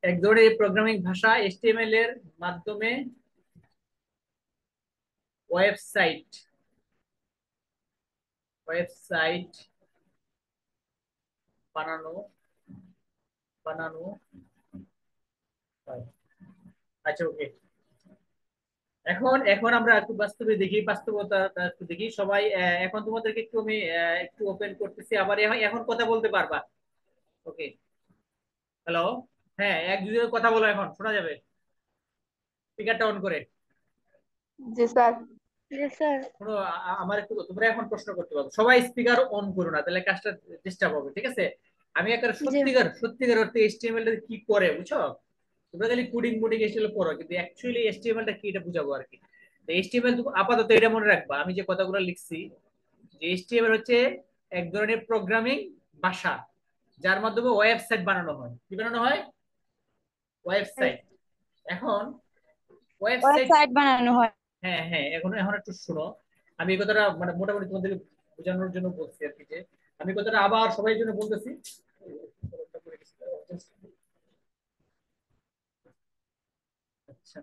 এক ধরনের প্রোগ্রামিং ভাষা এইচটিএমএল এর মাধ্যমে ওয়েবসাইট ওয়েবসাইট বানানো বানানো হয়। আচ্ছা, ওকে। এখন এখন আমরা একটু বাস্তবে দেখি, বাস্তবতা একটু দেখি সবাই। এখন তোমাদেরকে একটু আমি একটু ওপেন করতেছি আবার। এখন এখন কথা বলতে পারবা? ওকে। হ্যালো। হ্যাঁ, এক দুজনের কথা বলো, এখন শোনা যাবে। স্পিকারটা অন করে। জি স্যার। জি স্যার। শোনো, আমার একটু, তোমরা এখন প্রশ্ন করতে পারো, সবাই স্পিকার অন করো না, তাহলে কাজটা ডিস্টার্ব হবে, ঠিক আছে? আমি একটা জি সত্যিকার সত্যিকার অর্থে এইচটিএমএল টা কি করে, বুঝছো? তোমরা খালি কোডিং মোডিং এসে পড়ো, কিন্তু অ্যাকচুয়ালি এইচটিএমএল টা কি এটা বুঝাবো আর কি। এইচটিএমএল আপাতত এটা মনে রাখবা, আমি যে কথাগুলো লিখছি, যে এইচটিএমএল হচ্ছে এক ধরনের প্রোগ্রামিং ভাষা, যার মাধ্যমে ওয়েবসাইট বানানো হয়। কি বানানো হয়? ওয়েবসাইট। এখন ওয়েবসাইট, ওয়েবসাইট বানানো হয়। হ্যাঁ হ্যাঁ, এখন এখন একটু শুনো। আমি এই কথাটা মানে মোটামুটি তোমাদের বোঝানোর জন্য বলছি আর কি, যে আমি কথাটা আবার সবাই জন্য বলতেছি। আচ্ছা,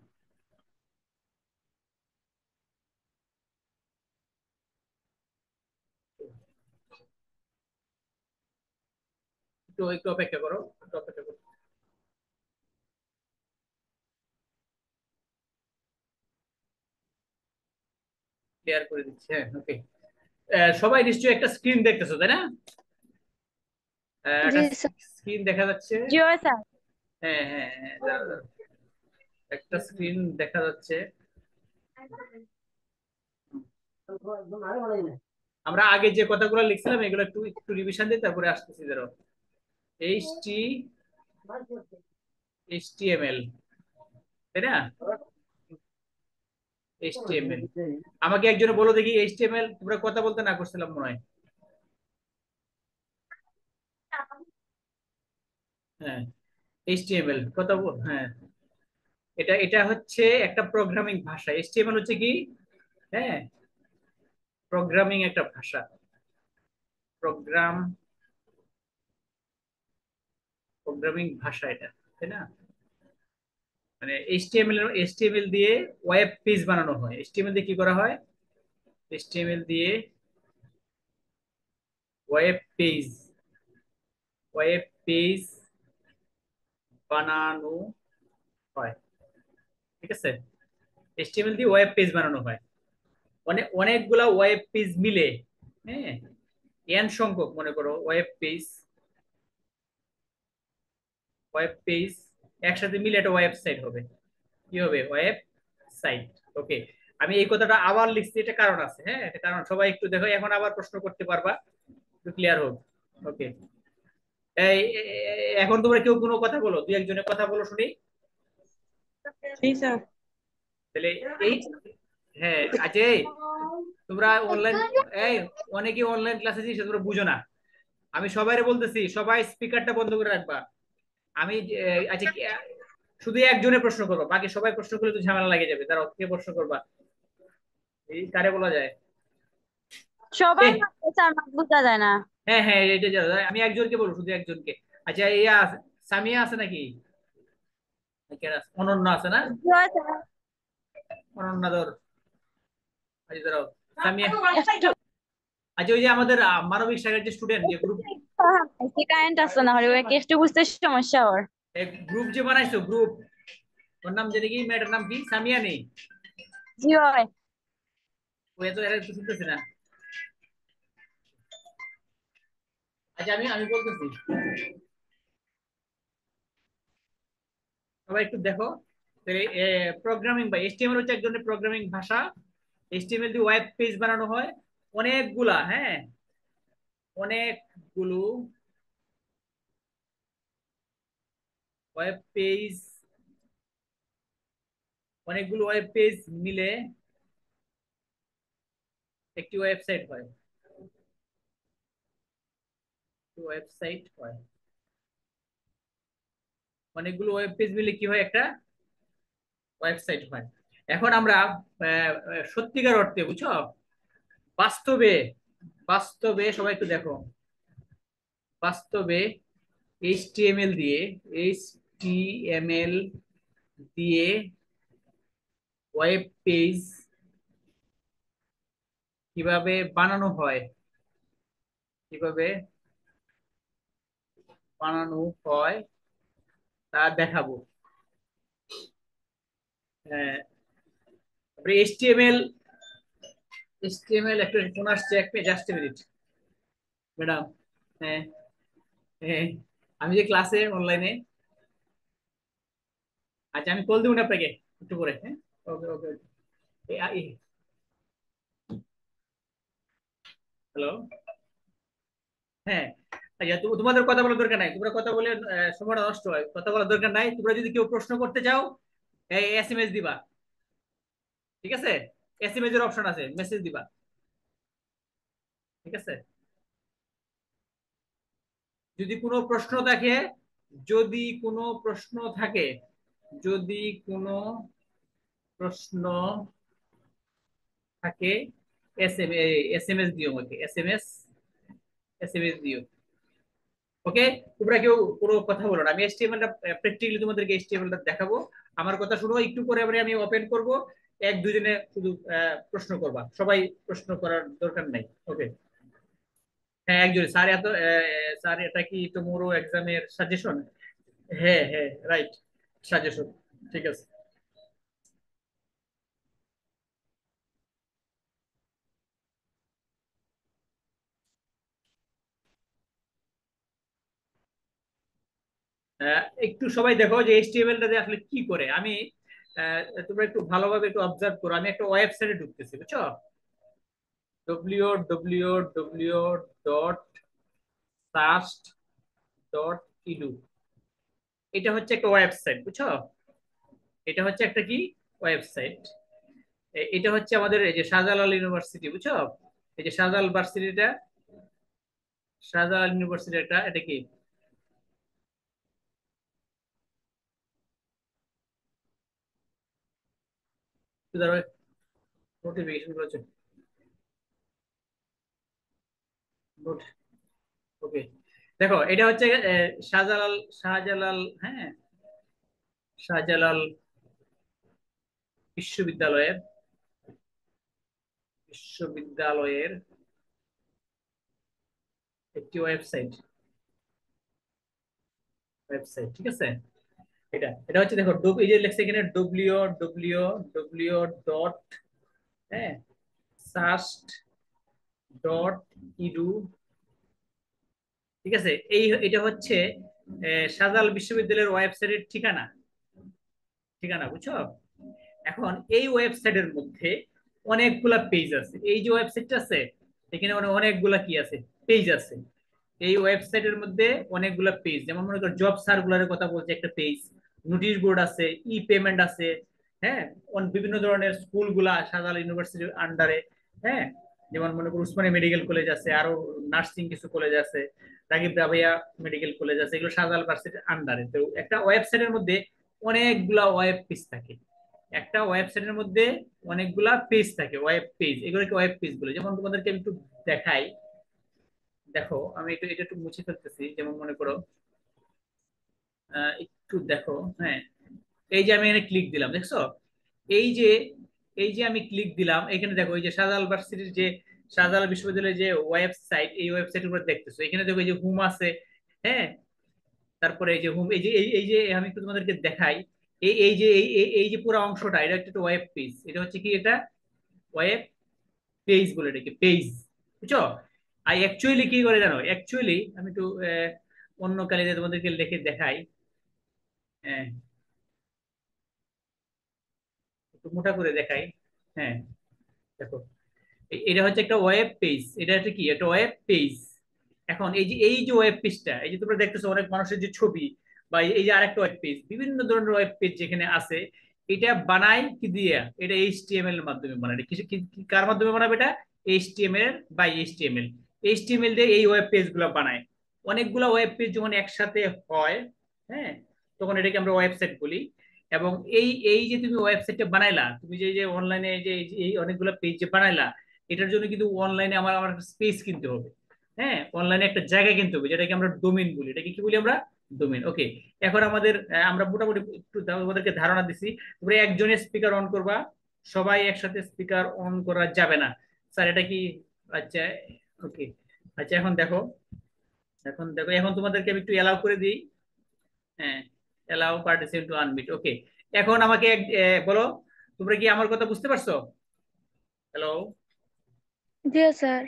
একটু একটু অপেক্ষা করো, একটু অপেক্ষা করো। ক্লিয়ার করে দিচ্ছি, হ্যাঁ, ওকে। সবাই নিশ্চয়ই একটা স্ক্রিন দেখতেছো, তাই না? জি একটা স্যার। স্ক্রিন দেখা যাচ্ছে। জি স্যার। হ্যাঁ হ্যাঁ হ্যাঁ, দাঁড়াও, দাঁড়াও। একটা স্ক্রিন দেখা যাচ্ছে। আমরা আগে যে কথাগুলো লিখছিলাম এগুলো একটু একটু রিভিশন দিই, তারপরে আসতেছি। ধরো এইচ টি এইচটিএমএল, তাই না? এইচটিএমএল, আমাকে একজনে বলো দেখি, এইচটিএমএল তোমরা কথা বলতে না করছিলাম মনে হয়। হ্যাঁ, এইচটিএমএল কথা বল, হ্যাঁ। এটা এটা হচ্ছে একটা প্রোগ্রামিং ভাষা। এইচটিএমএল হচ্ছে কি? হ্যাঁ, প্রোগ্রামিং একটা ভাষা। প্রোগ্রাম প্রোগ্রামিং ভাষা এটা, তাই না? মানে এইচটিএমএল দিয়ে ওয়েব পেজ বানানো হয়। এইচটিএমএল দিয়ে কি করা হয়? এইচটিএমএল দিয়ে ওয়েব পেজ ওয়েব পেজ বানানো হয়, ঠিক আছে? এইচটিএমএল দিয়ে ওয়েব পেজ বানানো হয়। অনেকগুলা ওয়েব পেজ মিলে, হ্যাঁ, এন সংখ্যক মনে করো ওয়েব পেজ একসাথে মিলে একটা ওয়েবসাইট হবে। কি হবে? Web site. ওকে। আমি এই কথাটা আবার লিখছি, এটা কারণ আছে, হ্যাঁ, এটা কারণ। সবাই একটু দেখো, এখন আবার প্রশ্ন করতে পারবা, একটু ক্লিয়ার হোক। ওকে। এই এখন তোমরা কেউ কোনো কথা বলো, দুই একজনের কথা বলো শুনি। জি স্যার। তাহলে এই, হ্যাঁ, আচ্ছা, এই তোমরা অনলাইন, এই অনেকে অনলাইন ক্লাসে দিচ্ছে, তোমরা বুঝো না। আমি সবাইরে বলতেছি, সবাই স্পিকারটা বন্ধ করে রাখবা। আমি আচ্ছা, শুধু একজনের প্রশ্ন করবো, বাকি সবাই প্রশ্ন করলে তো ঝামেলা লাগে যাবে। তারা কে প্রশ্ন করবা? এই কারে বলা যায়? এ, সবাই মাত্র স্যার, মাত বোঝা যায় না। হ্যাঁ হ্যাঁ, এটা যা আমি একজনকে বলবো, শুধু একজনকে। আচ্ছা, ইয়া সামিয়া আছে নাকি? অনন্য আছে না? জি স্যার। অনন্য ধর, আচ্ছা ধরো সামিয়া। একটু আচ্ছা, ওই যে আমাদের মানবিক শাখার যে স্টুডেন্ট, যে গ্রুপ কারেন্ট আসছে না হলে ওকে একটু বুঝতে সমস্যা ওর। গ্রুপ যে বানাইছো, গ্রুপ, ওর নাম জানি কি, মেয়েটার নাম কি, সামিয়া নেই? জি হয়। ও এত এরা তো শুনতেছে না। আচ্ছা, আমি আমি বলতেছি, সবাই একটু দেখো। প্রোগ্রামিং বা এইচটিএমএল হচ্ছে এক ধরনের প্রোগ্রামিং ভাষা। এইচটিএমএল দিয়ে ওয়েব পেজ বানানো হয় অনেকগুলা, হ্যাঁ, অনেকগুলো ওয়েব পেজ, অনেকগুলো ওয়েব পেজ মিলে একটি ওয়েবসাইট হয়। ওয়েবসাইট হয়, অনেকগুলো ওয়েব পেজ মিলে কি হয়? একটা ওয়েবসাইট হয়। এখন আমরা সত্যিকার অর্থে, বুঝছো, বাস্তবে, বাস্তবে সবাই একটু দেখো, বাস্তবে এইচটিএমএল দিয়ে, HTML দিয়ে ওয়েব পেজ কিভাবে বানানো হয়, কিভাবে বানানো হয় তা দেখাবো। হ্যাঁ, তারপরে এইচটিএমএল একটা ফোন আসছে, এক মিনিট, জাস্ট মিনিট ম্যাডাম। হ্যাঁ, হ্যাঁ, আমি যে ক্লাসে অনলাইনে, আচ্ছা আমি কল দেবো না আপনাকে একটু পরে। হ্যাঁ, ওকে ওকে। হ্যালো। হ্যাঁ, আচ্ছা, তোমাদের কথা বলার দরকার নাই, তোমরা কথা বলে সময়টা নষ্ট হয়, কথা বলার দরকার নাই। তোমরা যদি কেউ প্রশ্ন করতে চাও এসএমএস দিবা, ঠিক আছে? এসএমএস এর অপশন আছে, মেসেজ দিবা, ঠিক আছে? যদি কোনো প্রশ্ন থাকে, যদি কোনো প্রশ্ন থাকে, যদি কোনো প্রশ্ন থাকে, এসএমএস দিও আমাকে, এসএমএস দিও। ওকে, তোমরা কেউ কোনো কথা বলো না, আমি এইচটিএমএলটা প্র্যাকটিক্যালি তোমাদেরকে এইচটিএমএলটা দেখাবো। আমার কথা শুনো একটু পরে, এবারে আমি ওপেন করব, এক দুজনে শুধু প্রশ্ন করবা, সবাই প্রশ্ন করার দরকার নাই। ওকে। হ্যাঁ, একজনে স্যার এত স্যার এটা কি টুমরো এক্সামের সাজেশন? হ্যাঁ হ্যাঁ, রাইট, সাজেশন, ঠিক আছে। একটু সবাই দেখো যে এইচটিএমএল টা আসলে কি করে। আমি তোমরা একটু ভালোভাবে একটু অবজার্ভ করো, আমি একটা ওয়েবসাইটে ঢুকতেছি, বুঝছো? www.sast.edu, এটা হচ্ছে একটা ওয়েবসাইট, বুঝছো? এটা হচ্ছে একটা কি ওয়েবসাইট। এটা হচ্ছে আমাদের এই যে শাহজালাল ইউনিভার্সিটি, বুঝছো? এই যে শাহজালাল ভার্সিটিটা, শাহজালাল ইউনিভার্সিটি, এটা এটা কি, নোটিফিকেশন গুলো, নোট, ওকে। দেখো এটা হচ্ছে শাহজালাল, শাহজালাল, হ্যাঁ, শাহজালাল বিশ্ববিদ্যালয়ের, বিশ্ববিদ্যালয়ের একটি ওয়েবসাইট, ওয়েবসাইট, ঠিক আছে? এটা এটা হচ্ছে, দেখো এই যে লেখছে এখানে www ডট, হ্যাঁ, সাস্ট ডট ইডু, ঠিক আছে? এটা হচ্ছে শাহজালাল বিশ্ববিদ্যালয়ের ওয়েবসাইটের ঠিকানা, ঠিকানা, বুঝছো? এখন এই ওয়েবসাইটের মধ্যে অনেকগুলা পেজ আছে, এই যে ওয়েবসাইটটা আছে এখানে অনেকগুলা কি আছে, পেজ আছে। এই ওয়েবসাইটের মধ্যে অনেকগুলা পেজ, যেমন মনে করো জব সার্কুলারের কথা বলছে একটা পেজ, নোটিশ বোর্ড আছে, ই পেমেন্ট আছে, হ্যাঁ, বিভিন্ন ধরনের স্কুল গুলা শাহজালাল ইউনিভার্সিটির আন্ডারে, হ্যাঁ, যেমন মনে করো উসমানী মেডিকেল কলেজ আছে, আরো নার্সিং কিছু কলেজ আছে, রাগিব রাবেয়া মেডিকেল কলেজ আছে, এগুলো শাহজালাল ইউনিভার্সিটির আন্ডারে। তো একটা ওয়েবসাইটের মধ্যে অনেকগুলা ওয়েব পেজ থাকে, একটা ওয়েবসাইটের মধ্যে অনেকগুলা পেজ থাকে, ওয়েব পেজ, এগুলোকে ওয়েব পেজ বলে। যেমন তোমাদেরকে আমি একটু দেখাই, দেখো আমি একটু এটা একটু মুছে ফেলতেছি, যেমন মনে করো একটু দেখো, হ্যাঁ, এই যে আমি এখানে ক্লিক দিলাম, দেখছো? এই যে, এই যে আমি ক্লিক দিলাম এখানে, দেখো এই যে শাহজালাল ভার্সিটির যে, শাহজালাল বিশ্ববিদ্যালয়ের যে ওয়েবসাইট, এই ওয়েবসাইটের উপর দেখতেছো, এখানে দেখো এই যে হোম আছে, হ্যাঁ, তারপরে এই যে হোম, এই যে এই যে আমি একটু তোমাদেরকে দেখাই, এই যে এই যে পুরো অংশটা, এটা একটা ওয়েব পেজ, এটা হচ্ছে কি, এটা ওয়েব পেজ বলে, এটাকে পেজ, বুঝছো? আর অ্যাকচুয়ালি কি করে জানো, অ্যাকচুয়ালি আমি একটু অন্য কালিতে তোমাদেরকে লিখে দেখাই, হ্যাঁ, একটু মোটা করে দেখাই, হ্যাঁ, দেখো এটা হচ্ছে একটা ওয়েব পেজ, এটা হচ্ছে কি, একটা ওয়েব পেজ। এখন এই যে ওয়েব পেজটা, এই যে তোমরা দেখতেছো অনেক মানুষের যে ছবি, বা এই যে আরেকটা ওয়েব পেজ, বিভিন্ন ধরনের ওয়েব পেজ যেখানে আছে, এটা বানায় কি দিয়ে, এটা এইচটিএমএল এর মাধ্যমে বানায়। এটা কার মাধ্যমে বানাবে, এটা এইচটিএমএল বাই এইচটিএমএল, এইচটিএমএল দিয়ে এই ওয়েব পেজ গুলো বানায়। অনেকগুলো ওয়েব পেজ যখন একসাথে হয়, হ্যাঁ, তখন এটাকে আমরা ওয়েবসাইট বলি। এবং এই এই যে তুমি ওয়েবসাইটটা বানাইলা, তুমি যে অনলাইনে এই যে এই অনেকগুলো পেজ যে বানাইলা, এটার জন্য কিন্তু অনলাইনে আমার আমার স্পেস কিনতে হবে, হ্যাঁ, অনলাইনে একটা জায়গা কিনতে হবে, যেটাকে আমরা ডোমেইন বলি। এটাকে কি বলি আমরা? ডোমেইন। ওকে, এখন আমাদের আমরা মোটামুটি একটু আমাদেরকে ধারণা দিছি। তোমরা একজনের স্পিকার অন করবা, সবাই একসাথে স্পিকার অন করা যাবে না। স্যার এটা কি? আচ্ছা, ওকে। আচ্ছা এখন দেখো, এখন তোমাদেরকে আমি একটু এলাও করে দিই। হ্যাঁ, এলাও পার্টিসিপেন্ট টু আনমিট। ওকে, এখন আমাকে বলো, তোমরা কি আমার কথা বুঝতে পারছো? হ্যালো? জি স্যার।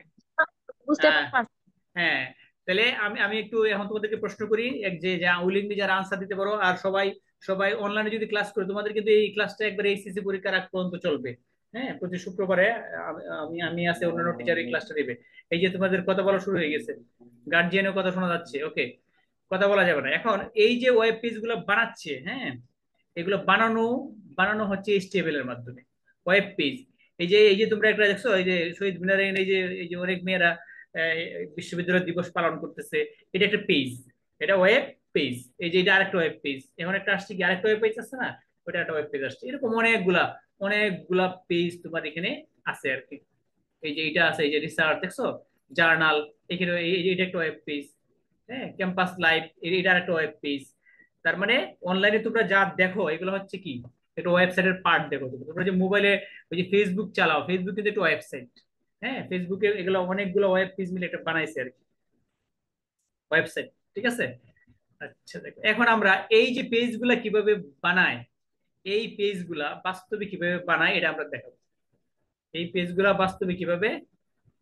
বুঝতে হ্যাঁ, পারছি। হ্যাঁ। তাহলে আমি আমি একটু এখন তোমাদেরকে প্রশ্ন করি, এক যে যা উইলিংলি যারা আনসার দিতে পারো। আর সবাই সবাই অনলাইনে যদি ক্লাস করে, তোমাদের কিন্তু এই ক্লাসটা একবার এইচএসসি পরীক্ষার আগ পর্যন্ত চলবে। হ্যাঁ, প্রতি শুক্রবারে আমি আমি আমি আছে, অন্যান্য টিচার এই ক্লাসটা দেবে। এই যে তোমাদের কথা বলা শুরু হয়ে গেছে, গার্জিয়ানের কথা শোনা যাচ্ছে। ওকে, কথা বলা যাবে না এখন। এই যে ওয়েব পেজ গুলো বানাচ্ছে, হ্যাঁ, এগুলো বানানো বানানো হচ্ছে এইচটিএমএল এর মাধ্যমে। ওয়েব পেজ, এই যে তোমরা একটা দেখছো, এই যে শহীদ মিনারে এই যে অনেক মেয়েরা আহ, বিশ্ববিদ্যালয় দিবস পালন করতেছে, এটা একটা পেজ, এটা ওয়েব পেজ। এই যে এটা আরেকটা ওয়েব পেজ, এখন একটা আসছে কি, আরেকটা ওয়েব পেজ আছে না, ওটা একটা ওয়েব পেজ আসছে। এরকম অনেকগুলা অনেকগুলা পেজ তোমার এখানে আছে আর কি। এই যে এটা আছে, এই যে রিসার্চ দেখছো, জার্নাল, এখানে এটা একটা ওয়েব পেজ। হ্যাঁ, ক্যাম্পাস লাইভ, এটা একটা ওয়েব পেজ। তার মানে অনলাইনে তোমরা যা দেখো এগুলো হচ্ছে কি, একটা ওয়েবসাইটের পার্ট। দেখো তোমরা যে মোবাইলে ওই যে ফেসবুক চালাও, ফেসবুক কিন্তু একটা ওয়েবসাইট। হ্যাঁ, ফেসবুকে এগুলো অনেকগুলো ওয়েব পেজ মিলে একটা বানাইছে আর কি, ওয়েবসাইট। ঠিক আছে? আচ্ছা দেখো, এখন আমরা এই যে পেজগুলা কিভাবে বানায়, এই পেজগুলা বাস্তবে কিভাবে বানায় এটা আমরা দেখাবো। এই পেজগুলা বাস্তবে কিভাবে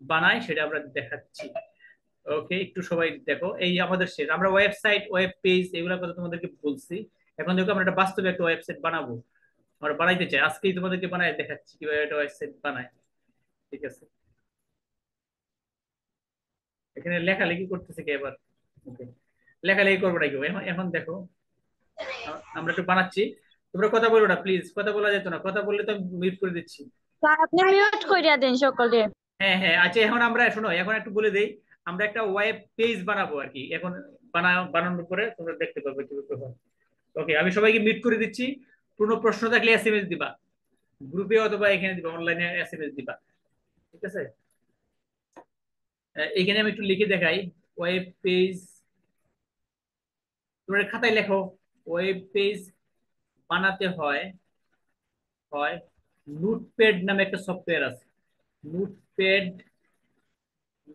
বানায় সেটা আমরা দেখাচ্ছি। ওকে, একটু সবাই দেখো, এই আমাদের শেষ, আমরা ওয়েবসাইট, ওয়েব পেজ এগুলোর কথা তোমাদেরকে বলছি। এখন দেখো আমরা একটা বাস্তবে একটা ওয়েবসাইট বানাবো, আমরা বানাইতে চাই। আজকেই তোমাদেরকে বানাই দেখাচ্ছি কিভাবে একটা ওয়েবসাইট বানায়। ঠিক আছে? এখানে লেখালেখি করতেছে কি এবার? ওকে, লেখালেখি করবো না কেউ। এখন এখন দেখো, আমরা একটু বানাচ্ছি। তোমরা কথা বলো না প্লিজ, কথা বলা যেত না, কথা বললে তো আমি মিউট করে দিচ্ছি। স্যার আপনি মিউট কইরা দেন সকলকে। হ্যাঁ, হ্যাঁ। আচ্ছা এখন আমরা শোনো, এখন একটু বলে দেই। আমরা একটা ওয়েব পেজ বানাবো আর কি এখন। বানানোর পরে তোমরা দেখতে পাবে কিভাবে হয়। ওকে, আমি সবাইকে মিট করে দিচ্ছি। কোনো প্রশ্ন থাকলে এসএমএস দিবা, গ্রুপে অথবা এখানে দিবা, অনলাইনে এসএমএস দিবা। ঠিক আছে? এখানে আমি একটু লিখে দেখাই। ওয়েব পেজ, তোমরা খাতায় লেখো। ওয়েব পেজ বানাতে হয়, হয় নোটপ্যাড নামে একটা সফটওয়্যার আছে। নোটপ্যাড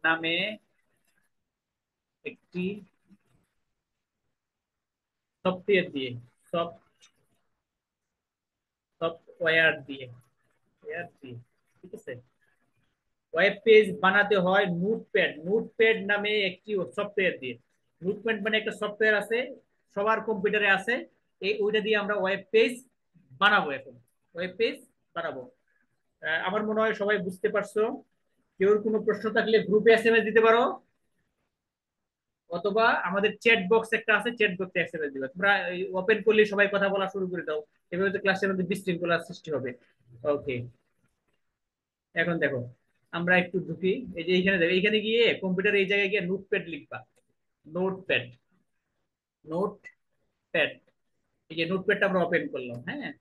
নামে একটি সফটওয়্যার দিয়ে, সফটওয়্যার দিয়ে, ঠিক আছে? ওয়েব পেজ বানাতে হয় নোটপ্যাড, নোটপ্যাড নামে একটি সফটওয়্যার দিয়ে। নোটপ্যাড মানে একটা সফটওয়্যার আছে, সবার কম্পিউটারে আছে। এই ওইটা দিয়ে আমরা ওয়েব পেজ বানাবো এখন, ওয়েব পেজ বানাবো। আমার মনে হয় সবাই বুঝতে পারছো। কেউ কোনো প্রশ্ন থাকলে গ্রুপে এসএমএস দিতে পারো, অথবা আমাদের চ্যাট বক্স একটা আছে, চ্যাট বক্সে এসএমএস দিবা। তোমরা ওপেন করলে সবাই কথা বলা শুরু করে দাও, এভাবে তো ক্লাসের মধ্যে বিশৃঙ্খলার সৃষ্টি হবে। ওকে, এখন দেখো, আমরা একটু ঢুকি। এই যে এইখানে দেখো, এইখানে গিয়ে কম্পিউটার এই জায়গায় গিয়ে নোটপ্যাড লিখবা। Notepad, notepad. এই যে নোটপ্যাডটা আমরা ওপেন করলাম, হ্যাঁ,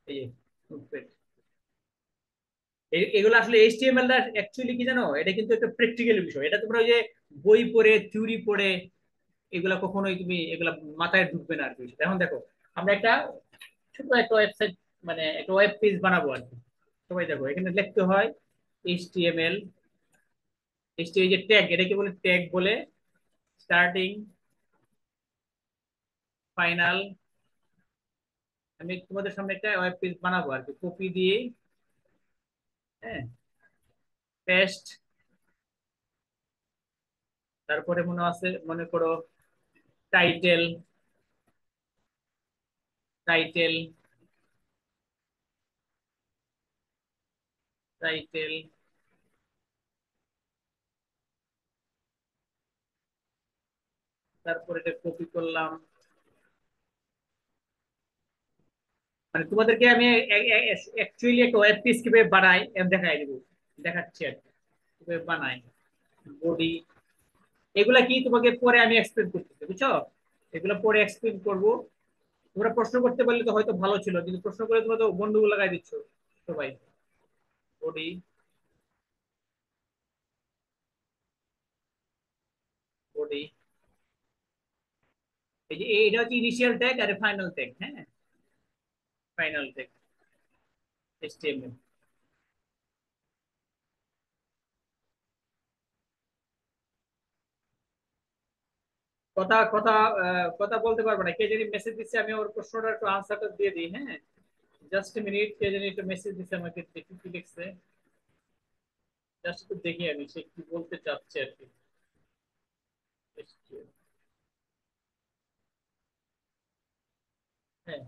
এই যে নোটপ্যাড। এগুলো আসলে এইচটিএমএল টা অ্যাকচুয়ালি কি জানো, এটা কিন্তু একটা প্র্যাকটিক্যাল বিষয়। এটা তোমরা ওই যে বই পড়ে, থিওরি পড়ে এগুলা কখনোই তুমি এগুলা মাথায় ঢুকবে না আর কি। এখন দেখো, আমরা একটা ছোট একটা ওয়েবসাইট, মানে একটা ওয়েব পেজ বানাবো আর কি। সবাই দেখো, এখানে লিখতে হয় এইচটিএমএল। এই যে ট্যাগ, এটাকে বলে ট্যাগ বলে, স্টার্টিং, ফাইনাল। আমি তোমাদের সামনে একটা ওয়েব পেজ বানাবো আর কি, কপি দিয়ে, হ্যাঁ, পেস্ট। তারপরে মনে আছে, মনে করো টাইটেল, টাইটেল, টাইটেল। তারপরে এটা কপি করলাম। মানে তোমাদেরকে আমি অ্যাকচুয়ালি একটা ওয়েব পেজ কিভাবে বানাই আমি দেখাই দিব, দেখাচ্ছি আর কি, কিভাবে বানাই। বডি, এগুলা কি তোমাকে পরে আমি এক্সপ্লেন করতেছি, বুঝছো? এগুলো পরে এক্সপ্লেন করব। তোমরা প্রশ্ন করতে পারলে তো হয়তো ভালো ছিল, কিন্তু প্রশ্ন করে তোমরা তো গন্ডগোল লাগাই দিচ্ছ সবাই। বডি, বডি, এই যে এটা হচ্ছে ইনিশিয়াল ট্যাগ আর ফাইনাল ট্যাগ। হ্যাঁ, ফাইনাল ট্যাগ HTML। কথা কথা কথা বলতে পারবো না, কে জানি মেসেজ দিচ্ছে, আমি ওর প্রশ্নটা একটু আনসারটা দিয়ে দিই। হ্যাঁ, জাস্ট মিনিট, কে জানি একটু মেসেজ দিচ্ছে আমাকে, দেখি কি লিখছে। জাস্ট একটু দেখি আমি সে কি বলতে চাচ্ছে আর কি। হ্যাঁ,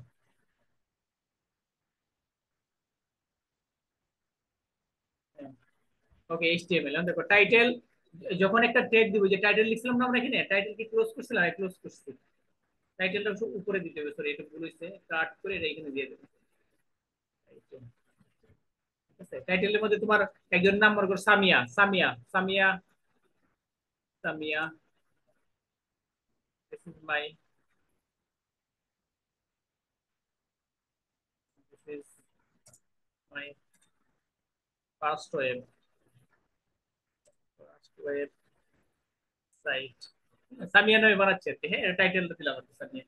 হ্যাঁ, ওকে HTML। দেখো টাইটেল, যখন একটা ট্যাগ দিব, যে টাইটেল লিখছিলাম না আমরা এখানে, টাইটেল কি ক্লোজ করছিলাম? ক্লোজ করছি। টাইটেলটা উপরে দিতে হবে, সরি এটা ভুল হয়েছে, কাট করে এটা এখানে দিয়ে দেবে। ঠিক আছে, টাইটেলের মধ্যে তোমার একজন নাম মনে করো Samia, Samia, Samia, Samia, this is my, this is my first web, first website. Samia নামে বানাচ্ছি আর কি। হ্যাঁ, টাইটেলটা দিলাম আর কি, সামিয়া।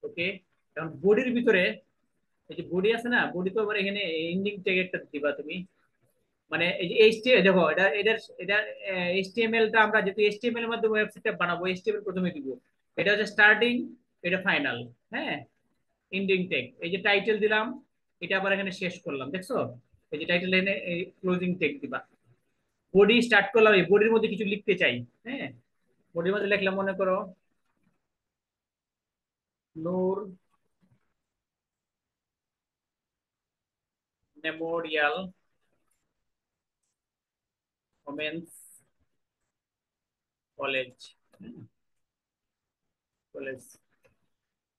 ওকে, এখন বডির ভিতরে, এই যে বডি আছে না, বডি তো আবার এখানে এন্ডিং ট্যাগ একটা দিবা তুমি। মানে এই যে এইচটিএমএল, দেখো এটা এটা এইচটিএমএল টা আমরা যেহেতু এইচটিএমএল এর মাধ্যমে ওয়েবসাইটটা বানাবো, এইচটিএমএল প্রথমে দিব। এটা হচ্ছে স্টার্টিং, এটা ফাইনাল। হ্যাঁ, এন্ডিং ট্যাগ, এই যে টাইটেল দিলাম, এটা আবার এখানে শেষ করলাম, দেখছো? এই যে টাইটেল এনে ক্লোজিং ট্যাগ দিবা। বডি স্টার্ট করলাম, এই বডির মধ্যে কিছু লিখতে চাই। হ্যাঁ, বডির মধ্যে লিখলাম মনে করো Noor memorial women's college, college,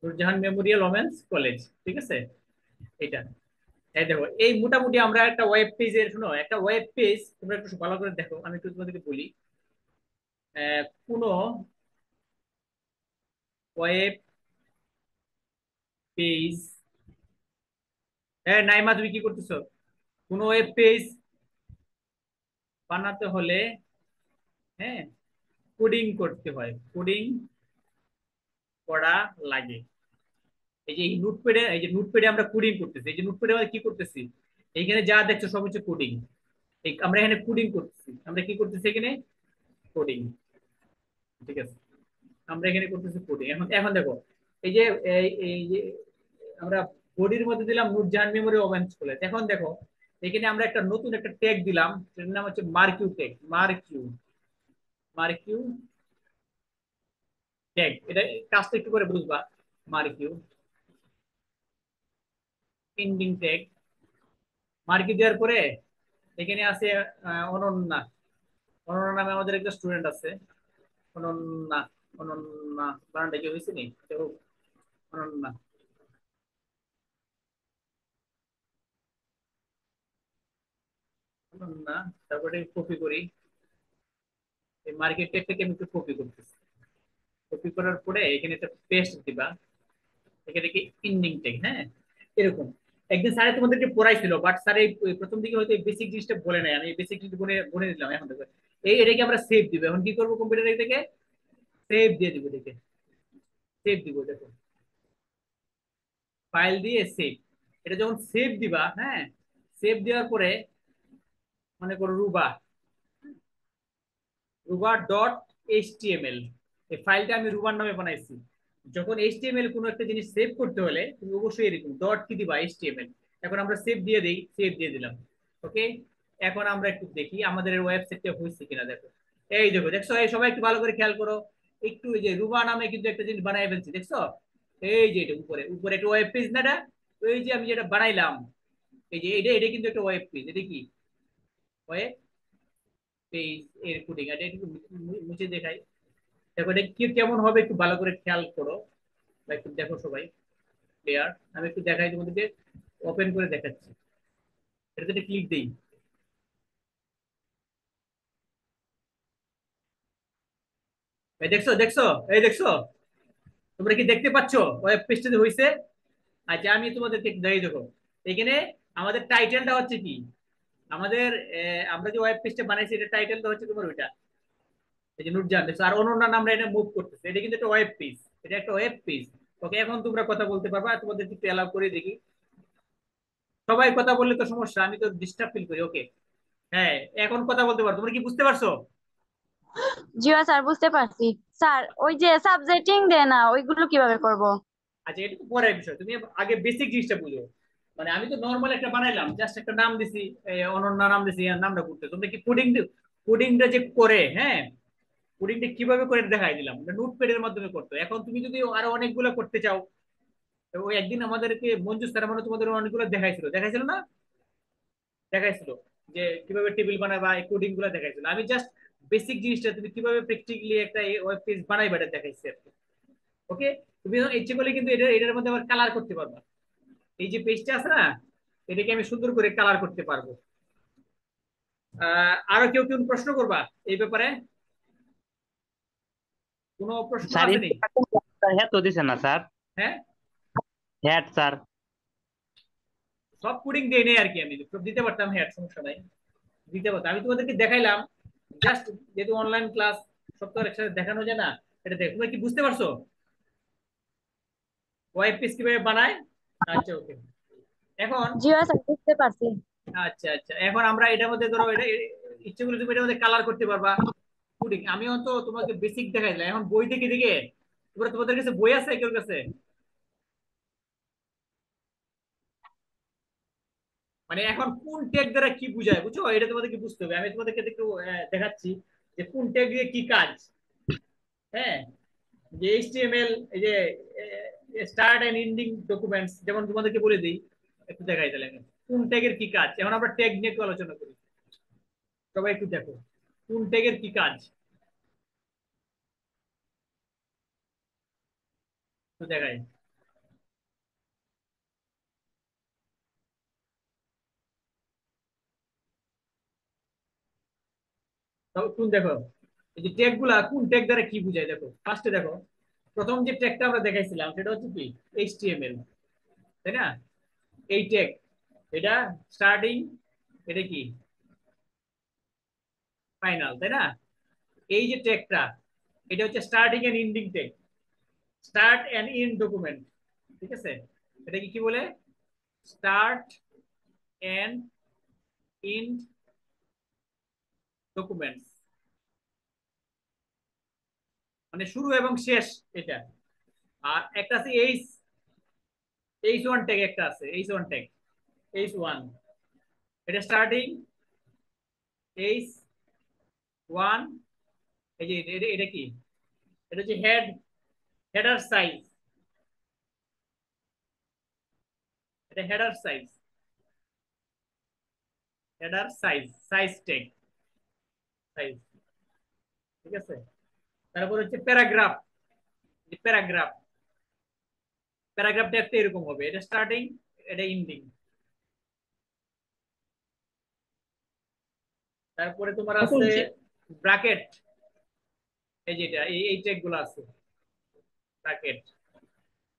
Noorjahan memorial women's college. ঠিক আছে, এটা। এই দেখো, এই মোটামুটি আমরা একটা ওয়েব পেজের, শুনো, একটা ওয়েব পেজ তোমরা একটু ভালো করে দেখো, আমি একটু তোমাদেরকে বলি। কোন ওয়েব পেজ, হ্যাঁ নাইমা তুমি কি করতেছো? কোন ওয়েব পেজ বানাতে হলে, হ্যাঁ, কোডিং করতে হয়, কোডিং করা লাগে। এই যে এই নোটপ্যাডে, এই যে নোটপ্যাডে আমরা কোডিং করতেছি, এই যে নোটপ্যাডে আমরা কি করতেছি, এইখানে যা দেখছো সব হচ্ছে কোডিং। আমরা এখানে কোডিং করতেছি, আমরা কি করতেছি এখানে? কোডিং। ঠিক আছে, আমরা এখানে করতেছি কোডিং। এখন এখন দেখো, এই যে এই যে আমরা বডির মধ্যে দিলাম নূরজাহান মেমোরি ওমেন্স কলেজ। এখন দেখো, এখানে আমরা একটা নতুন একটা ট্যাগ দিলাম, এর নাম হচ্ছে মার্কিউ ট্যাগ, মার্কিউ, মার্কিউ ট্যাগ। এটা কাজটা একটু করে বুঝবা। মার্কিউ এন্ডিং ট্যাগ, মার্কিউ দেওয়ার পরে এখানে আছে অনন্যা, অনন্যা নামে আমাদের একটা স্টুডেন্ট আছে, অনন্যা, অনন্যা, বানানটা কি হয়েছে নি? দেখো, অনন্যা, অনন্যা, তারপরে কপি করি, এই মার্কেট ট্যাগ থেকে আমি একটু কপি করতেছি। কপি করার পরে এখানে একটা পেস্ট দিবা, এখানে কি এন্ডিং ট্যাগ। হ্যাঁ, এরকম। একদিন স্যারে তোমাদেরকে পড়াইছিল, বাট স্যার এই প্রথম দিকে হয়তো এই বেসিক জিনিসটা বলে নাই, আমি এই বেসিক জিনিস বলে বলে দিলাম। এখন দেখো, এটাকে আমরা সেভ দিব। এখন কি করবো, কম্পিউটার থেকে সেভ দিয়ে দিব, দেখে সেভ দিব। দেখো, ফাইল দিয়ে সেভ, এটা যখন সেভ দিবা, হ্যাঁ, সেভ দেওয়ার পরে মনে করো রুবা, রুবা ডট এইচটিএমএল, এই ফাইলটা আমি রুবার নামে বানাইছি। যখন এইচটিএমএল কোনো একটা জিনিস সেভ করতে হলে তুমি অবশ্যই এরকম ডট কি দিবা, এইচটিএমএল। এখন আমরা সেভ দিয়ে দিই, সেভ দিয়ে দিলাম। ওকে, এখন আমরা একটু দেখি আমাদের ওয়েবসাইটটা হয়েছে কিনা। দেখো, এই দেখো, দেখছো? এই সবাই একটু ভালো করে খেয়াল করো, একটু এই যে রুবা নামে কিন্তু একটা জিনিস বানাই ফেলছি, দেখছো? এই যে এটা উপরে উপরে একটা ওয়েব পেজ না এটা? এই যে আমি যেটা বানাইলাম, এই যে এটা এটা কিন্তু একটা ওয়েব পেজ। এটা কি ওয়েব পেজ এর কোডিং? এটা একটু মুছে দেখাই। দেখো এটা কি কেমন হবে একটু ভালো করে খেয়াল করো, বা একটু দেখো সবাই ক্লিয়ার। আমি একটু দেখাই তোমাদেরকে, ওপেন করে দেখাচ্ছি। এটাতে ক্লিক দিই, এই দেখছো, দেখছো? এই দেখছো? তোমরা কি দেখতে পাচ্ছ ওয়েব পেজটা হয়েছে? আচ্ছা, আমি তোমাদেরকে দেখাই। দেখো, এখানে আমাদের টাইটেলটা হচ্ছে কি, আমাদের আমরা যে ওয়েব পেজটা বানাইছি, এটা টাইটেলটা হচ্ছে তোমার ওইটা, এই যে নুরজান, দেখছো? আর অনন্য নাম আমরা এটা মুভ করতেছি, এটা কিন্তু একটা ওয়েব পেজ। এটা একটা ওয়েব পেজ। ওকে, এখন তোমরা কথা বলতে পারবা, তোমাদের একটু অ্যালাউ করে দেখি। সবাই কথা বললে তো সমস্যা, আমি তো ডিস্টার্ব ফিল করি। ওকে, হ্যাঁ, এখন কথা বলতে পারো। তোমরা কি বুঝতে পারছো? জিও স্যার, বুঝতে পারছি। স্যার, ওই যে সাবজেক্টিং দেয় না, ওইগুলো কিভাবে করব? আচ্ছা, এটা তো পরের বিষয়, তুমি আগে বেসিক জিনিসটা বুঝো। মানে আমি তো নর্মাল একটা বানাইলাম, জাস্ট একটা নাম দিছি, অনন্য নাম দিছি, আর নামটা করতে তোমরা কি কোডিংটা যে করে, হ্যাঁ, কোডিংটা কিভাবে করে দেখাই দিলাম, নোটপ্যাডের মাধ্যমে করতে। এখন তুমি যদি আরো অনেকগুলো করতে চাও, তো ওই একদিন আমাদেরকে মঞ্জু স্যার মানে তোমাদের অনেকগুলো দেখাইছিল, দেখাইছিল না? দেখাইছিল যে কিভাবে টেবিল বানাবা, এই কোডিং গুলো দেখাইছিল। আমি জাস্ট বেসিক জিনিসটা তুমি কিভাবে প্র্যাকটিক্যালি একটা ওয়েব পেজ বানাইবা এটা দেখাইছি আর কি। ওকে, তুমি ইচ্ছে করলে কিন্তু এটার মধ্যে আবার কালার করতে পারবা। এই যে পেজটা আছে না, এটাকে আমি সুন্দর করে কালার করতে পারবো। আরো কেউ কেউ প্রশ্ন করবা এই ব্যাপারে? কোনো প্রশ্ন স্যার আসেনি? হ্যাঁ তো দিছেন না স্যার? হ্যাঁ, হ্যাঁ স্যার। সব কোডিং দিয়ে নেই আর কি, আমি সব দিতে পারতাম, হ্যাঁ সমস্যা নাই, দিতে পারতাম। আমি তোমাদেরকে দেখাইলাম জাস্ট, যেহেতু অনলাইন ক্লাস, সব তো আর একসাথে দেখানো যায় না। এটা দেখো, তোমরা কি বুঝতে পারছো ওয়েব পেজ কিভাবে বানায়? আচ্ছা, ওকে। এখন, জিও স্যার, বুঝতে পারছি। আচ্ছা আচ্ছা, এখন আমরা এটার মধ্যে ধরো এটা ইচ্ছে করলে তুমি এটার মধ্যে কালার করতে পারবা। কোডিং আমি তো তোমাকে বেসিক দেখাই দিলাম, এখন বই থেকে দিকে তোমরা, তোমাদের কাছে বই আছে কেউ কাছে? মানে এখন কোন ট্যাগ দ্বারা কি বোঝায়, বুঝছো? এটা তোমাদেরকে বুঝতে হবে। আমি তোমাদেরকে একটু দেখাচ্ছি যে কোন ট্যাগ দিয়ে কি কাজ। হ্যাঁ, যে এইচটিএমএল, এই যে স্টার্ট এন্ড এন্ডিং ডকুমেন্টস, যেমন তোমাদেরকে বলে দিই, একটু দেখাই তাহলে আমি কোন ট্যাগের কি কাজ। এখন আমরা ট্যাগ নিয়ে একটু আলোচনা করি। সবাই একটু দেখো কোন ট্যাগের কি কাজ, একটু দেখাই। কোন দেখো, এই যে ট্যাগ গুলা কোন ট্যাগ দ্বারা কি বোঝায়, দেখো ফার্স্টে দেখো। প্রথম যে ট্যাগটা আমরা দেখাইছিলাম সেটা হচ্ছে কি, এইচটিএমএল, তাই না? এই ট্যাগ, এটা স্টার্টিং, এটা কি ফাইনাল, তাই না? এই যে ট্যাগটা, এটা হচ্ছে starting and ending tag, start and end document. ঠিক আছে, এটা কি কি বলে? স্টার্ট এন্ড এন্ড ডকুমেন্টস, মানে শুরু এবং শেষ এটা। আর একটা আছে এইচ, এইচ ওয়ান ট্যাগ, একটা আছে H one tag, H one, এটা স্টার্টিং, এইচ ওয়ান। এই যে এটা কি, এটা হচ্ছে হেডার সাইজ, এটা header size, header size, size tag, size. ঠিক আছে, তারপর হচ্ছে প্যারাগ্রাফ, প্যারাগ্রাফ, প্যারাগ্রাফ ট্যাগটা এরকম হবে, এটা স্টার্টিং, এটা এন্ডিং। তারপরে তোমার আছে ব্র্যাকেট, এই যেটা এই ট্যাগ গুলো আছে, ব্র্যাকেট।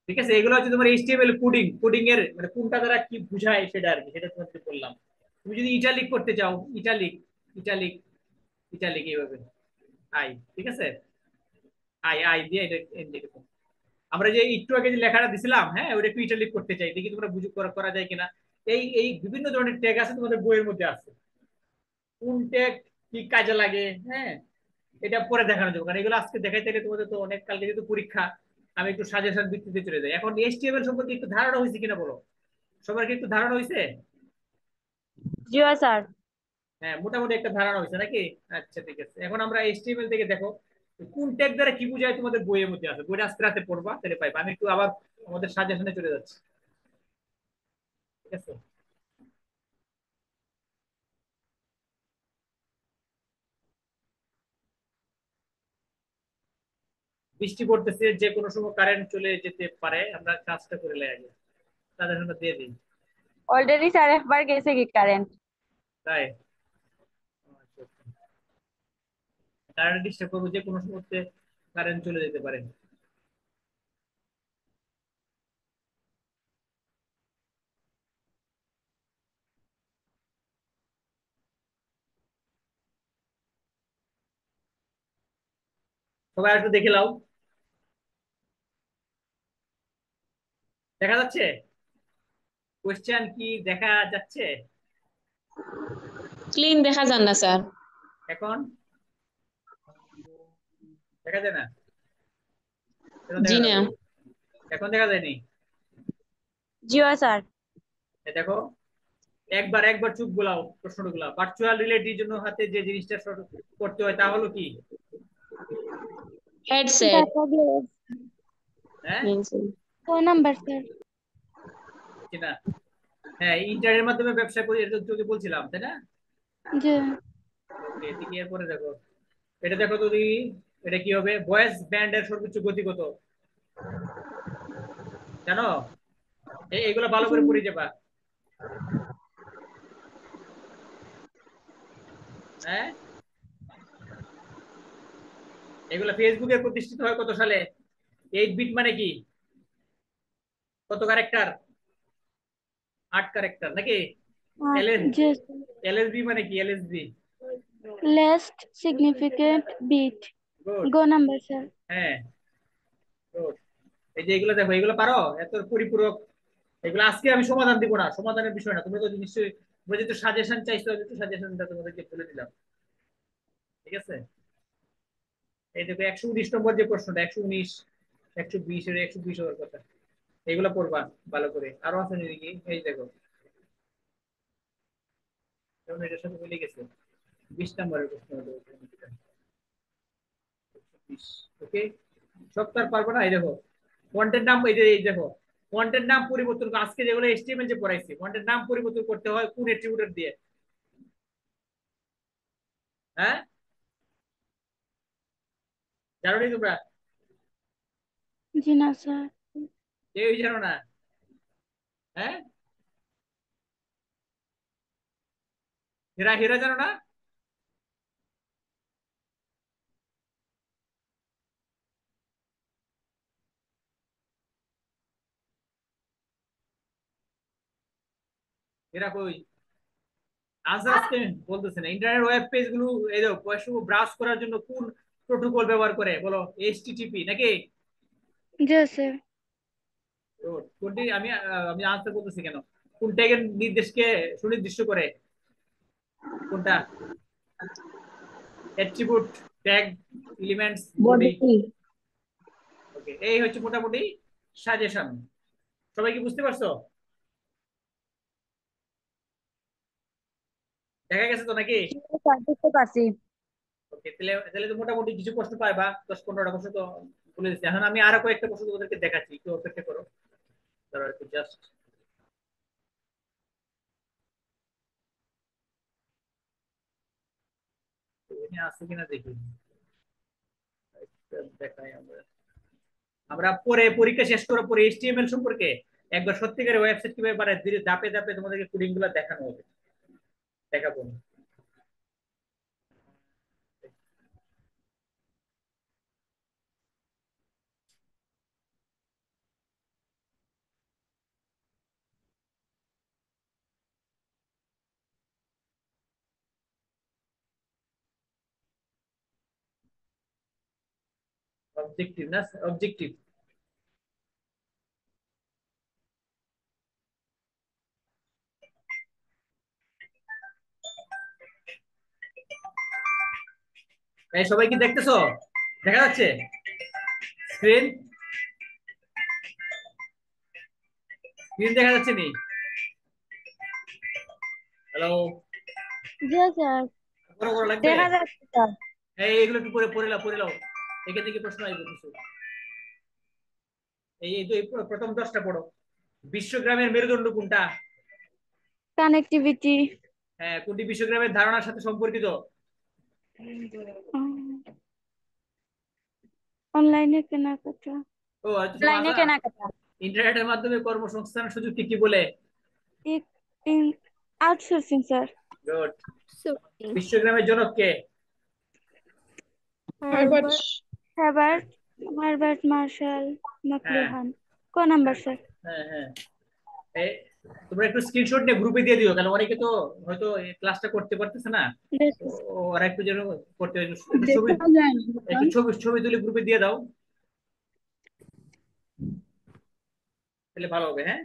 ঠিক আছে, এগুলো হচ্ছে তোমার এইচটিএমএল কোডিং, কোডিং এর মানে কোনটা দ্বারা কি বুঝায় সেটা আর কি, সেটা তোমাকে বললাম। তুমি যদি ইটালিক করতে চাও, ইটালিক, ইটালিক, ইটালিক এইভাবে, আই, ঠিক আছে, আই আই দিয়ে এটা এরকম। আমরা যে একটু আগে যে লেখাটা দিছিলাম, হ্যাঁ, ওটা একটু ইটালিক করতে চাই, দেখি তোমরা বুঝে করা করা যায় কিনা। এই এই বিভিন্ন ধরনের ট্যাগ আছে তোমাদের বইয়ের মধ্যে আছে, কোন ট্যাগ কি কাজে লাগে, হ্যাঁ, এটা পরে দেখানো যাবে, কারণ এগুলো আজকে দেখাইতে গেলে তোমাদের তো অনেক, কালকে যেহেতু পরীক্ষা, আমি একটু সাজেশন ভিত্তিতে চলে যাই। এখন এইচটিএমএল সম্পর্কে একটু ধারণা হয়েছে কিনা বলো, সবার কি একটু ধারণা হয়েছে? জিও স্যার। হ্যাঁ, মোটামুটি একটা ধারণা হয়েছে নাকি? আচ্ছা, ঠিক আছে, এখন আমরা এইচটিএমএল থেকে দেখো কোন ট্যাগ দ্বারা কি বোঝায়, তোমাদের বইয়ের মধ্যে আছে, বইটা আজকে রাতে পড়বা তাহলে পাইবা। আমি একটু আবার আমাদের সাজেশনে চলে যাচ্ছি। ঠিক আছে, বৃষ্টি পড়তেছে, যে কোনো সময় কারেন্ট চলে যেতে পারে, আমরা কাজটা করে লাই আগে, সাজেশনটা দিয়ে দিই। অলরেডি স্যার একবার গেছে কি কারেন্ট। তাই? কারেন্ট ডিস্টার্ব করবো, যে কোনো মুহূর্তে কারেন্ট চলে যেতে পারে। সবাই একটু দেখে নাও। দেখা যাচ্ছে? কোশ্চেন কি দেখা যাচ্ছে ক্লিন দেখা যান না স্যার। এখন? দেখা যায় না? কেন জি দেখা না। যাবে? এখন দেখা যায়নি? জি স্যার। দেখো, একবার একবার চুপ গুলাও প্রশ্নগুলা। ভার্চুয়াল রিলেটির জন্য হাতে যে জিনিসটা করতে হয় তা হলো কি? হেডসেট। database হ্যাঁ, phone number sir কিনা? হ্যাঁ, ইন্টারনেটের মাধ্যমে ব্যবসা করি, এটা তোকে বলছিলাম তাই না? জি ওকে, ঠিক। এরপরে দেখো, এটা দেখো তো দেখি, এটা কি হবে? ভয়েস ব্যান্ডের সর্বোচ্চ গতি কত জানো? এইগুলো ভালো জি করে পড়ে যাবা। হ্যাঁ, এগুলো ফেসবুকে প্রতিষ্ঠিত হয় কত সালে? 8 বিট মানে কি? কত ক্যারেক্টার? 8 ক্যারেক্টার নাকি? এল এস জি sir এলএসবি মানে কি? LSB? least significant bit good. go number sir হ্যাঁ, good। এই যে এগুলো দেখো, এগুলো পারো এত পরিপূরক। এগুলো আজকে আমি সমাধান দিব না, সমাধানের বিষয় না। তুমি তো নিশ্চয়ই, তোমরা যেহেতু সাজেশন চাইছো, একটু সাজেশনটা তোমাদেরকে বলে দিলাম। ঠিক আছে? এই দেখো 119 নম্বর যে প্রশ্নটা, 119, 120, 120 হওয়ার কথা। এগুলো পড়বা ভালো করে। আরো আছে নাকি? এই দেখো, যেমন এটার সাথে মিলে গেছে। 20 নম্বরের প্রশ্ন হলো এটা। 120। ওকে, সব তো আর পারবো না। এই দেখো, ফন্টের নাম, এই দেখো, ফন্টের নাম পরিবর্তন আজকে যেগুলো এচটিএমএল যে পড়াইছি, ফন্টের নাম পরিবর্তন করতে হয় কোন অ্যাট্রিবিউটার দিয়ে? হ্যাঁ, জানো নি তোমরা? জি না sir কেউই জানো না? হ্যাঁ, হীরা হীরা জানো না? হীরা কই? আনসার আজকে বলতেছে না। ইন্টারনেট ওয়েব পেজ গুলো, এই দেখো, ব্রাউজ করার জন্য কোন প্রোটোকল ব্যবহার করে বলো? এইচটিটিপি নাকি? জি sir তো কোনটি? আমি আনসার বলতেছি কেন? কোন ট্যাগের নির্দেশকে সুনির্দিষ্ট করে? কোনটা? Attribute, tag, elements, body. Body. Okay, এই হচ্ছে মোটামুটি সাজেশন। সবাই কি বুঝতে পারছো? দেখা গেছে তো নাকি? স্যার বুঝতে পারছি। ওকে, তাহলে তাহলে তো মোটামুটি কিছু প্রশ্ন পাইবা, 10-15টা প্রশ্ন তো বলে দিচ্ছি। এখন আমি আরো কয়েকটা প্রশ্ন তোমাদেরকে দেখাচ্ছি, একটু অপেক্ষা করো। দাঁড়াও একটু, জাস্ট আছে কিনা দেখি। দেখাই আমরা। আমরা পরে পরীক্ষা শেষ করার পরে এইচটিএমএল সম্পর্কে একবার সত্যিকারের ওয়েবসাইট কিভাবে বানায় ধীরে ধাপে ধাপে তোমাদেরকে কোডিং গুলো দেখানো হবে, দেখাবো। অবজেক্টিভ না, অবজেক্টিভ। এই সবাই কি দেখতেছো? দেখা যাচ্ছে স্ক্রিন? স্ক্রিন দেখা যাচ্ছে নি? হ্যালো? জি sir বড় বড় লাগবে? দেখা যাচ্ছে স্যার। এগুলো একটু পরে পড়ে লাও, পড়ে লাও। এখান থেকে প্রশ্ন আসবে কিছু। এই তো এই প্রথম 10টা পড়ো। বিশ্বগ্রামের মেরুদণ্ড কোনটা? connectivity হ্যাঁ, কোনটি বিশ্বগ্রামের ধারণার সাথে সম্পর্কিত? অনলাইনে কেনাকাটা ও হয়তো সব লাইনে আসা। কেনাকাটা। ইন্টারনেটের মাধ্যমে কর্মসংস্থান সুযোগকে কি বলে? in outsourcing sir good. Sorry. বিশ্বগ্রামের জনক কে? Herbert. Herbert Herbert Marshall হ্যাঁ, McLuhan co number sir হ্যাঁ, হ্যাঁ। এই, তোমরা একটু স্ক্রিনশট নিয়ে গ্রুপে দিয়ে দিও, কারণ অনেকে তো হয়তো এই ক্লাসটা করতে পারতেছে না। yes তো ওরা একটু যেন করতে, একটু ছবি, দেখা যায় না একটু ছবি ছবি তুলে গ্রুপে দিয়ে দাও। তাহলে ভালো হবে। হ্যাঁ,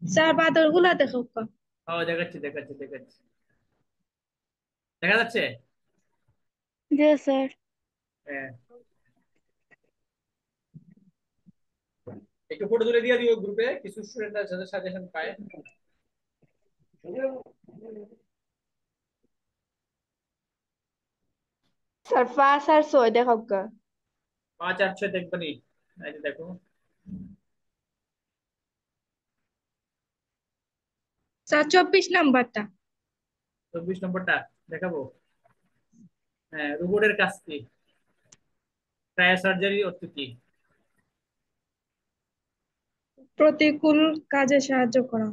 স্যার বাদরগুলা দেখো কা। ও দেখাচ্ছি দেখাচ্ছি দেখাচ্ছি, দেখা যাচ্ছে। জি স্যার। হ্যাঁ, একটু ফটো তুলে দিয়ে দিও গ্রুপে, কিছু স্টুডেন্ট যাদের সাজেশন পায়। স্যার 5 আর 6 দেখো কা। 5 আর 6 দেখবনি? এই যে দেখো, স্যার 24 নাম্বারটা। 24 নম্বরটা দেখাবো। হ্যাঁ, রোবটের কাজ কি, ক্রায়োসার্জারি অর্থ কি? প্রতিকূল কাজে সাহায্য করা।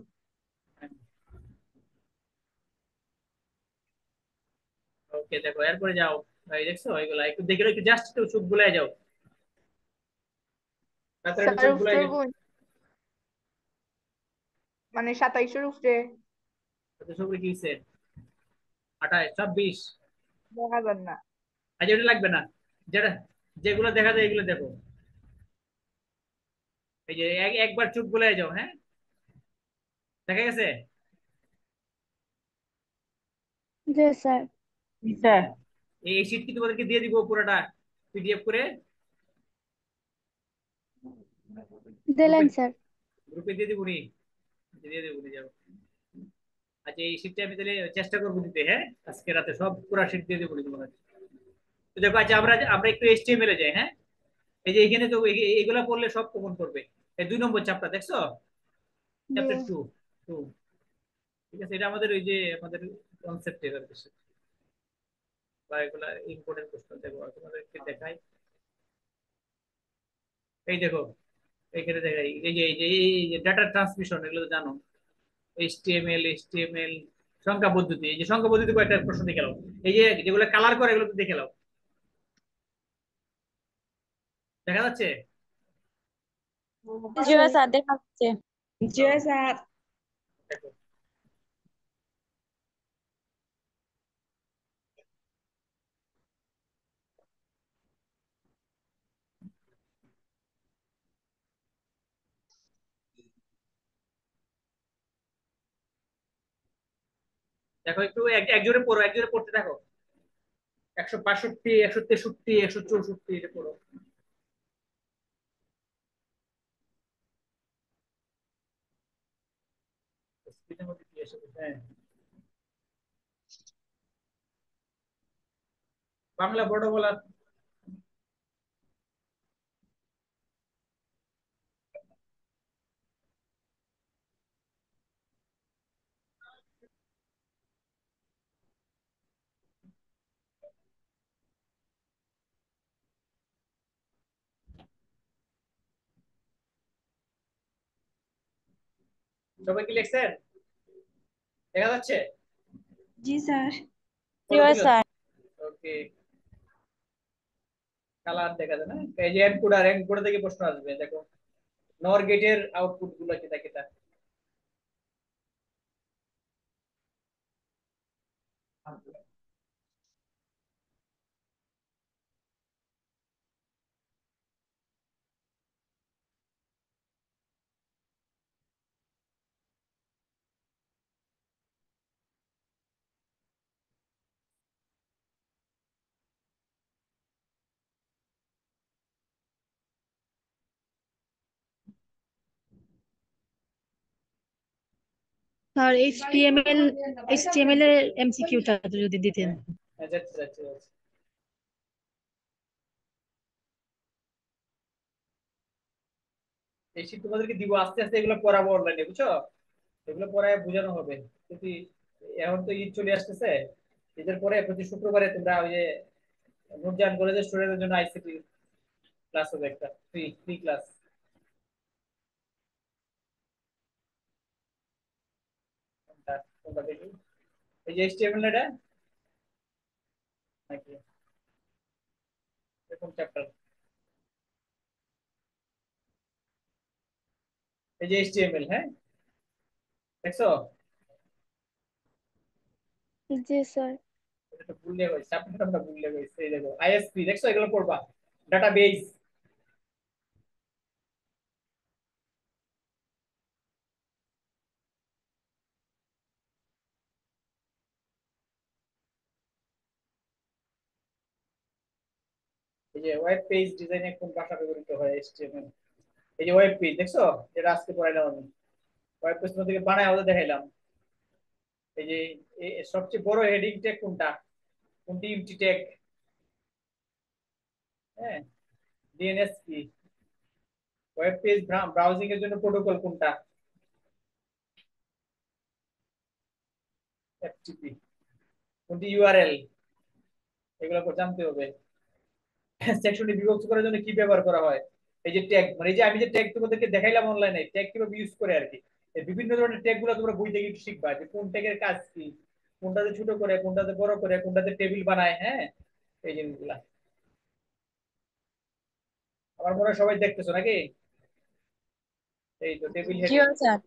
ওকে, দেখো এরপরে যাও। এই দেখছো এগুলা, একটু দেখে একটু জাস্ট একটু চোখ বুলাই যাও, তাড়াতাড়ি একটু স্যার চোখ বুলাই উত্তর যাও। কোন মানে 27 উপরে তো চোখ কি হইছে? 28, 26? দেখা যান না। আজ এটা লাগবে না, যেটা যেগুলো দেখা যায় এগুলো দেখো। এই যে একবার চোখ বুলাই যাও। হ্যাঁ, দেখা গেছে? জি স্যার। হ্যাঁ, এই শীট কি তোমাদেরকে দিয়ে দিব পুরোটা পিডিএফ করে গ্রুপে? দিলেন স্যার। গ্রুপে দিয়ে দিব নি? দিয়ে দেবো নি, যাও। আচ্ছা, এই শীটটা আমি তাহলে চেষ্টা করবো দিতে। হ্যাঁ, আজকে রাতে সব পুরো শীট দিয়ে দেবো নি তোমাদের। তো দেখো, আচ্ছা আমরা আমরা একটু এইচটিএমএল এ যাই। হ্যাঁ, এই যে এখানে তো এইগুলা পড়লে সব কমন করবে। এই 2 নম্বর চ্যাপ্টার দেখছো, জি। চ্যাপ্টার 2। 2, ঠিক আছে, এটা আমাদের ওই যে আমাদের কনসেপ্টের আর কি, বা এগুলা ইম্পর্টেন্ট প্রশ্ন। দেখো তোমাদেরকে দেখাই, এই দেখো এইখানে দেখাই, এই যে ডাটা ট্রান্সমিশন, এগুলো তো জানো। এইচটিএমএল সংখ্যা পদ্ধতি, এই যে সংখ্যা পদ্ধতি কয়েকটা প্রশ্ন দেখে নাও। এই যে যেগুলো কালার করে এগুলো তো দেখে নাও, দেখা যাচ্ছে? জি স্যার দেখাচ্ছে। জি স্যার। দেখো, দেখো একটু এক জোরে পড়ো, এক জোরে পড়তে থাকো। 162, 163, 164, এটা পড়ো। স্পিডের মধ্যে কি আসবে? হ্যাঁ, বাংলা বড় বলা। সবাই কি লিখছেন? দেখা যাচ্ছে? জি স্যার। জি পড়ো তুমি। স্যার। ওকে, কালার দেখা যায় না? এই যে এনকোডার, এনকোডার থেকে প্রশ্ন আসবে। দেখো নর গেটের আউটপুট গুলো কেটা কেটা। স্যার এইচটিএমএল এর এমসিকিউটা যদি দিতেন। হ্যাঁ, হ্যাঁ, যাচ্ছে যাচ্ছে যাচ্ছে। এই শীট তোমাদেরকে দিব, আস্তে আস্তে এগুলো পড়াবো অনলাইনে, বুঝছো? এগুলো পড়ায় বোঝানো হবে। যদি এখন তো ঈদ চলে আসতেছে, ঈদের পরে প্রতি শুক্রবারে তোমরা ওই যে নুরজান কলেজের স্টুডেন্টদের জন্য আইসিটি ক্লাস হবে, একটা ফ্রি ফ্রি ক্লাস। তোমরা দেখি, এই যে এইচটিএমএল এটা নাকি এরকম চ্যাপ্টার, এই যে এইচটিএমএল। হ্যাঁ, দেখছো? জি স্যার। এটা ভুলে গেছি, চ্যাপ্টার নামটা ভুলে গেছি। এই দেখো আইএসপি, দেখছো এগুলো পড়বা, ডাটাবেজ। এই যে ওয়েব পেজ ডিজাইনে কোন ভাষা ব্যবহৃত হয়, এইচটিএমএল। এই যে ওয়েব পেজ দেখছো, যেটা আজকে পড়াইলাম আমি, ওয়েব পেজ থেকে বানায় ওদের দেখাইলাম। এই যে সবচেয়ে বড় হেডিং ট্যাগ কোনটা, কোনটি ইমটি ট্যাগ, হ্যাঁ, ডিএনএস কি, ওয়েব পেজ ব্রাউজিং এর জন্য প্রোটোকল কোনটা, এফটিপি, কোনটি ইউআরএল, এগুলো জানতে হবে। সেকশনে বিভক্ত করার জন্য কি ব্যবহার করা হয়, এই যে ট্যাগ, মানে এই যে আমি যে ট্যাগ তোমাদেরকে দেখাইলাম অনলাইনে, ট্যাগ কিভাবে ইউজ করে আর কি। এই বিভিন্ন ধরনের ট্যাগ গুলো তোমরা বই থেকে একটু শিখবা, যে কোন ট্যাগের কাজ কি, কোনটাতে ছোট করে, কোনটাতে বড় করে, কোনটাতে টেবিল বানায়, হ্যাঁ, এই জিনিসগুলা। আমার মনে হয় সবাই দেখতেছো নাকি? এই তো টেবিল হেডিং। জিও স্যার।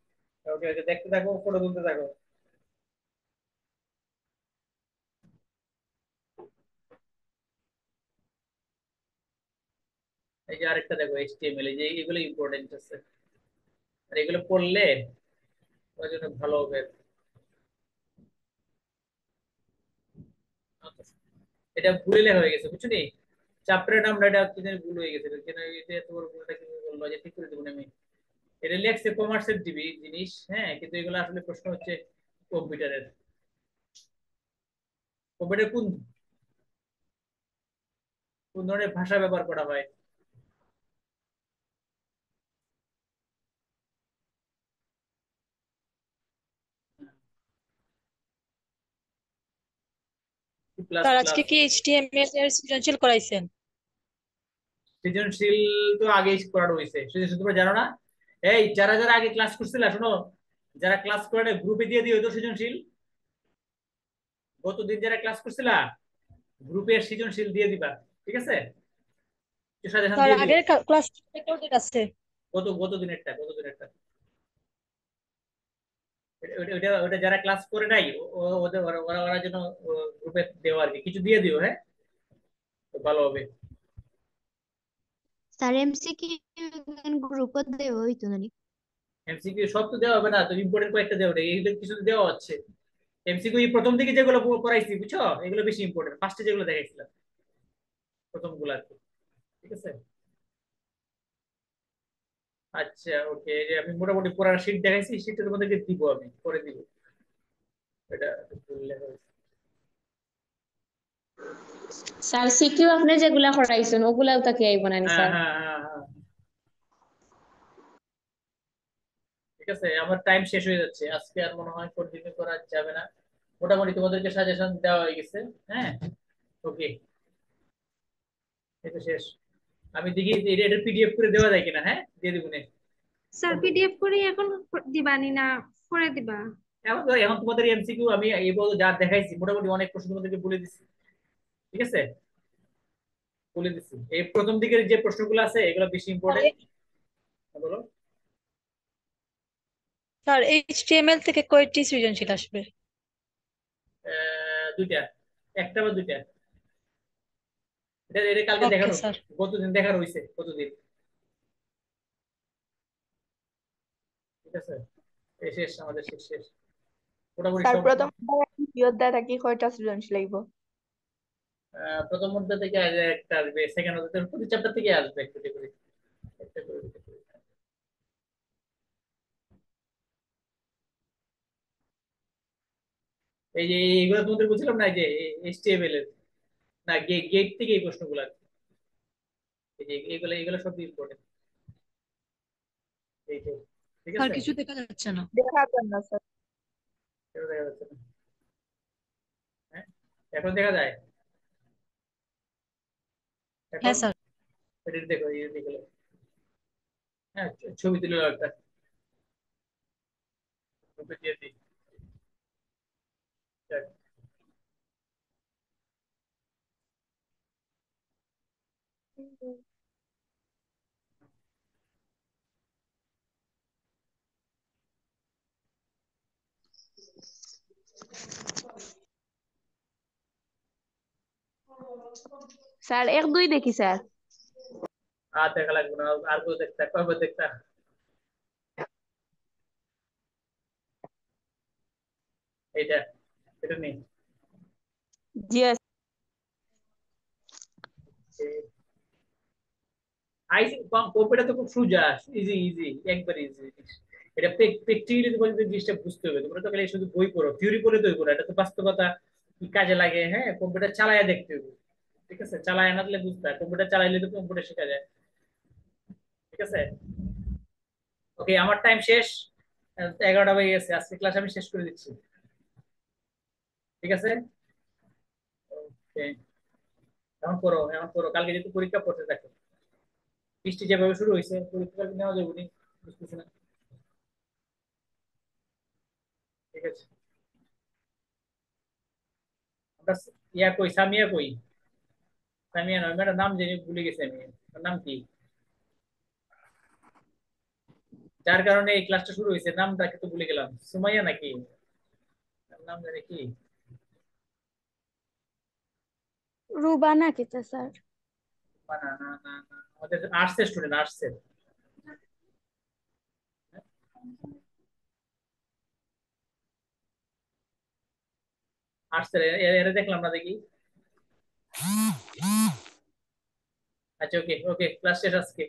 ওকে ওকে, দেখতে থাকো, ফটো তুলতে থাকো। এই যে আরেকটা দেখো এইচটিএমএল, এই যে এগুলো ইম্পর্টেন্ট আছে, আর এগুলো পড়লে ওর জন্য ভালো হবে। এটা ভুলে হয়ে গেছে, বুঝছো নি? চ্যাপ্টারের নামটা এটা কি জানি ভুল হয়ে গেছে, কেন এটা এত বড় ভুলটা কি বলবো, যে ঠিক করে দেবো না আমি। এটা লেখছে কমার্সের দিবি জিনিস, হ্যাঁ, কিন্তু এগুলো আসলে প্রশ্ন হচ্ছে কম্পিউটারের। কম্পিউটার কোন কোন ধরনের ভাষা ব্যবহার করা হয়? C plus sir plus. আজকে কি এইচটিএমএল এর সৃজনশীল করাইছেন? সৃজনশীল তো আগেই করানো হয়েছে, সৃজনশীল তোমরা জানো না? এই যারা যারা আগে ক্লাস করছিলা শোনো, যারা ক্লাস করে গ্রুপে দিয়ে দিও তো সৃজনশীল। গতদিন যারা ক্লাস করছিলা গ্রুপে সৃজনশীল দিয়ে দিবা, ঠিক আছে? সাজেশন স্যার দিয়ে দিও। আগের ক্লাস রেকর্ডেড আছে। গত দিনেরটা ওটা ওটা যারা ক্লাস করে নাই ওদের ওরা ওরা ওরা যেন গ্রুপে দেওয়া আর কি, কিছু দিয়ে দিও, হ্যাঁ, তো ভালো হবে। স্যার এমসিকিউ গ্রুপত দেব হইতো নানি। এমসিকিউ সব তো দেওয়া হবে না, তো ইম্পর্টেন্ট কয়েকটা দেওয়া, এইগুলো কিছু তো দেওয়া হচ্ছে। এমসিকিউ প্রথম দিকে যেগুলো করাইছি বুঝছো, এগুলো বেশি ইম্পর্টেন্ট, ফার্স্টে যেগুলো দেখাইছিলাম প্রথম গুলো আর কি, ঠিক আছে? আচ্ছা ওকে, আমি মোটামুটি পুরো শীট দেখাইছি, শীটটা তোমাদেরকে দিব, আমি করে দিব, এটা বললে হয়েছে। স্যার সিকিউ আপনি যেগুলা করাইছেন ওগুলাও তাকে আইব না নি হ্যাঁ স্যার? হ্যাঁ হ্যাঁ হ্যাঁ, ঠিক আছে, আমার টাইম শেষ হয়ে যাচ্ছে আজকে, আর মনে হয় কন্টিনিউ করা যাবে না। মোটামুটি তোমাদেরকে সাজেশন দেওয়া হয়ে গেছে, হ্যাঁ, ওকে, এটা শেষ। আমি দেখি এটা পিডিএফ করে দেওয়া যায় কিনা, হ্যাঁ, দিয়ে দিব নে। স্যার পিডিএফ করে এখন দিবানি না করে দিবা? এখন তোমাদের এমসিকিউ আমি এই বল যা দেখাইছি মোটামুটি অনেক প্রশ্ন তোমাদেরকে বলে দিচ্ছি, ঠিক আছে? বলে দিচ্ছি এই প্রথম দিকের যে প্রশ্নগুলো আছে এগুলো বেশি ইম্পর্টেন্ট। বলো। স্যার এইচটিএমএল থেকে কয়টি সৃজনশীল আসবে? দুইটা, একটা বা দুইটা, এটা এটা কালকে ওকে দেখানো, স্যার। গতদিন দেখানো হয়েছে, গতদিন, ঠিক আছে? এই শেষ, আমাদের শেষ শেষ মোটামুটি স্যার সব। প্রথম বিয়োদ্ধা থাকি কয়টা সৃজনশীল লাগব? প্রথম অধ্যায় থেকে একটা আসবে, সেকেন্ড অধ্যায় প্রতি চ্যাপ্টার থেকে আসবে একটা করে, একটা করে, একটা করে। এই যে এইগুলো তোমাদের বলছিলাম না, যে এইচটিএমএল এর, না গেট থেকে এই প্রশ্নগুলো আসবে। এই যে এইগুলো এইগুলো সব ইম্পর্টেন্ট, এই যে, ঠিক স্যার আছে? কিছু দেখা যাচ্ছে না। দেখা যান না স্যার। এটা দেখা যাচ্ছে না, হ্যাঁ, এখন দেখা যায়, এখন হ্যাঁ স্যার। এটা দেখো, এই দেখো, হ্যাঁ, ছবি তুলে দাও একটা, গ্রুপে দিয়ে দিই। দেখ। স্যার 1 2 দেখি স্যার। আর দেখা লাগবে না, আর কেউ দেখতা কবে দেখতা? এইটা, এটা নেই। জি আইসি কম্পিউটার তো খুব সোজা, ইজি ইজি, একবার ইজি। এটা প্র্যাকটিক্যালি তোমার জিনিসটা বুঝতে হবে। তোমরা তো খালি শুধু বই পড়ো, থিওরি পড়ে তো পড়ো, এটা তো বাস্তবতা কি কাজে লাগে। হ্যাঁ, কম্পিউটার চালায়া দেখতে হবে। ঠিক আছে, চালায় না দিলে বুঝতে হয়, কম্পিউটার চালাইলে তো কম্পিউটার শেখা যায়। ঠিক আছে, ওকে, আমার টাইম শেষ। 11টা বেজে গেছে, আজকে ক্লাস আমি শেষ করে দিচ্ছি। ঠিক আছে, ওকে, এখন করো, কালকে যেহেতু পরীক্ষা পড়তে থাকো। বৃষ্টি যেভাবে শুরু হয়েছে, পরীক্ষা কালকে নেওয়া যাবে নি, বুঝতেছি না। ঠিক আছে, আমরা ইয়া কই, সামিয়া কই? সামিয়া নয়, ম্যাডাম নাম জেনে ভুলে গেছি আমি। ওর নাম কি, যার কারণে এই ক্লাসটা শুরু হয়েছে, নামটাকে তো ভুলে গেলাম। সুমাইয়া নাকি? তার নাম জানি কি? রুবানা কেতা স্যার। না না না না না, আমাদের আর্টসের স্টুডেন্ট, আর্টসের। আর্টসের এরা দেখলাম না, দেখি। আচ্ছা, ওকে ওকে, ক্লাস শেষ আজকে।